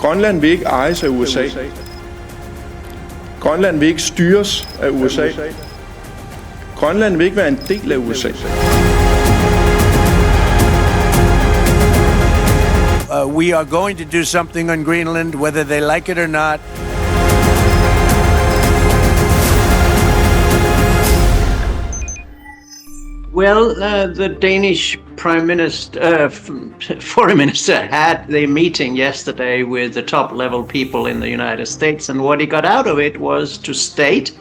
Grønland vil ikke ejes af USA. Grønland vil ikke styres af USA. Grønland vil ikke være en del af USA. We are going to do something on Greenland, whether they like it or not. Well, the Danish Prime Minister, Foreign Minister had the meeting yesterday with the top-level people in the United States, and what he got out of it was to state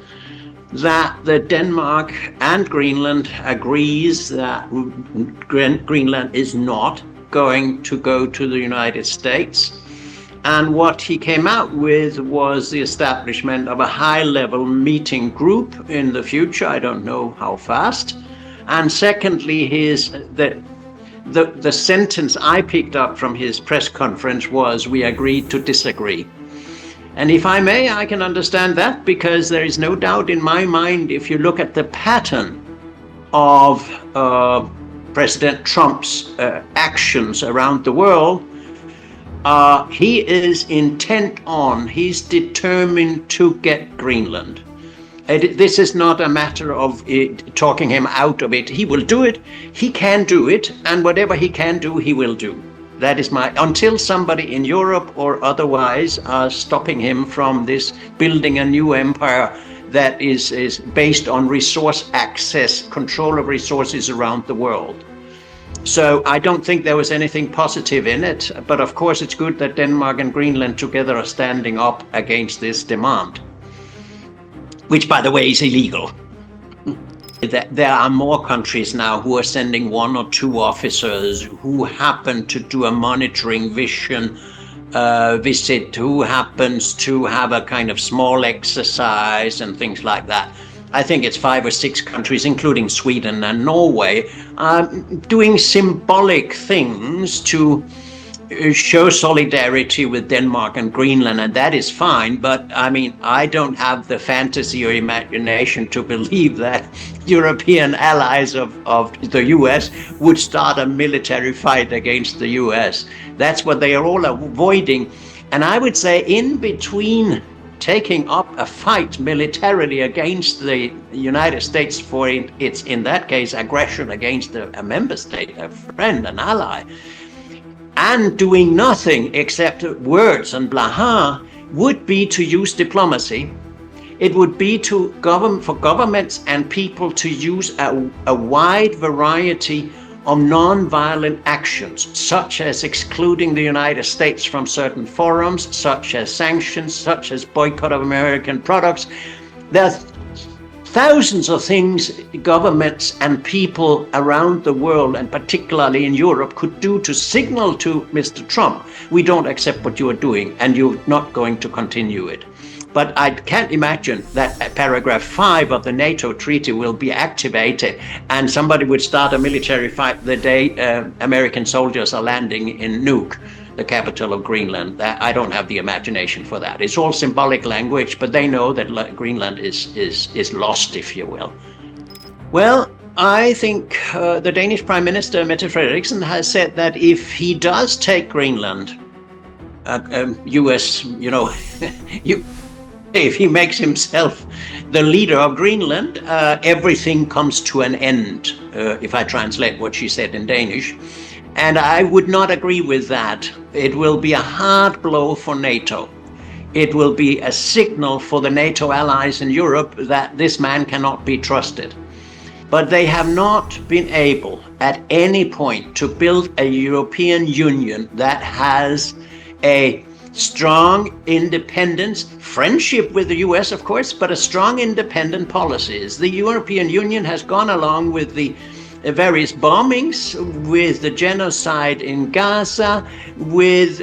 that the Denmark and Greenland agrees that Greenland is not going to go to the United States. And what he came out with was the establishment of a high-level meeting group in the future. I don't know how fast. And secondly, the sentence I picked up from his press conference was, "We agreed to disagree." And if I may, I can understand that, because there is no doubt in my mind, if you look at the pattern of President Trump's actions around the world, he is he's determined to get Greenland. This is not a matter of talking him out of it. He will do it. He can do it, and whatever he can do, he will do. That is until somebody in Europe or otherwise are stopping him from building a new empire that is based on resource access, control of resources around the world. So I don't think there was anything positive in it, but of course it's good that Denmark and Greenland together are standing up against this demand, which, by the way, is illegal. There are more countries now who are sending 1 or 2 officers who happen to do a monitoring visit, who happens to have a kind of small exercise and things like that. I think it's 5 or 6 countries, including Sweden and Norway, doing symbolic things to show solidarity with Denmark and Greenland, and that is fine. But I mean, I don't have the fantasy or imagination to believe that European allies of the US would start a military fight against the US. That's what they are all avoiding. And I would say, in between taking up a fight militarily against the United States for its, in that case, aggression against a member state, a friend, an ally, and doing nothing except words and blah, would be to use diplomacy. It would be for governments and people to use a wide variety of non-violent actions, such as excluding the United States from certain forums, such as sanctions, such as boycott of American products. There are thousands of things governments and people around the world, and particularly in Europe, could do to signal to Mr. Trump, we don't accept what you are doing and you're not going to continue it. But I can't imagine that paragraph 5 of the NATO treaty will be activated and somebody would start a military fight the day American soldiers are landing in Nuuk, the capital of Greenland. I don't have the imagination for that. It's all symbolic language, but they know that Greenland is lost, if you will. Well, I think the Danish Prime Minister, Mette Frederiksen, has said that if he does take Greenland, US, if he makes himself the leader of Greenland, everything comes to an end, if I translate what she said in Danish. And I would not agree with that. It will be a hard blow for NATO. It will be a signal for the NATO allies in Europe that this man cannot be trusted. But they have not been able at any point to build a European Union that has a strong independence, friendship with the US, of course, but a strong independent policies. The European Union has gone along with the various bombings, with the genocide in Gaza, with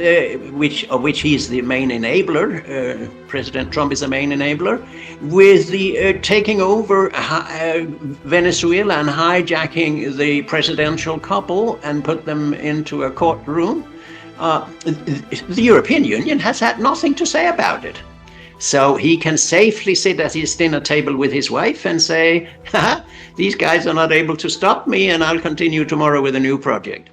of which he's the main enabler. President Trump is the main enabler, with the taking over Venezuela and hijacking the presidential couple and put them into a courtroom. The European Union has had nothing to say about it. So he can safely sit at his dinner table with his wife and say, these guys are not able to stop me, and I'll continue tomorrow with a new project.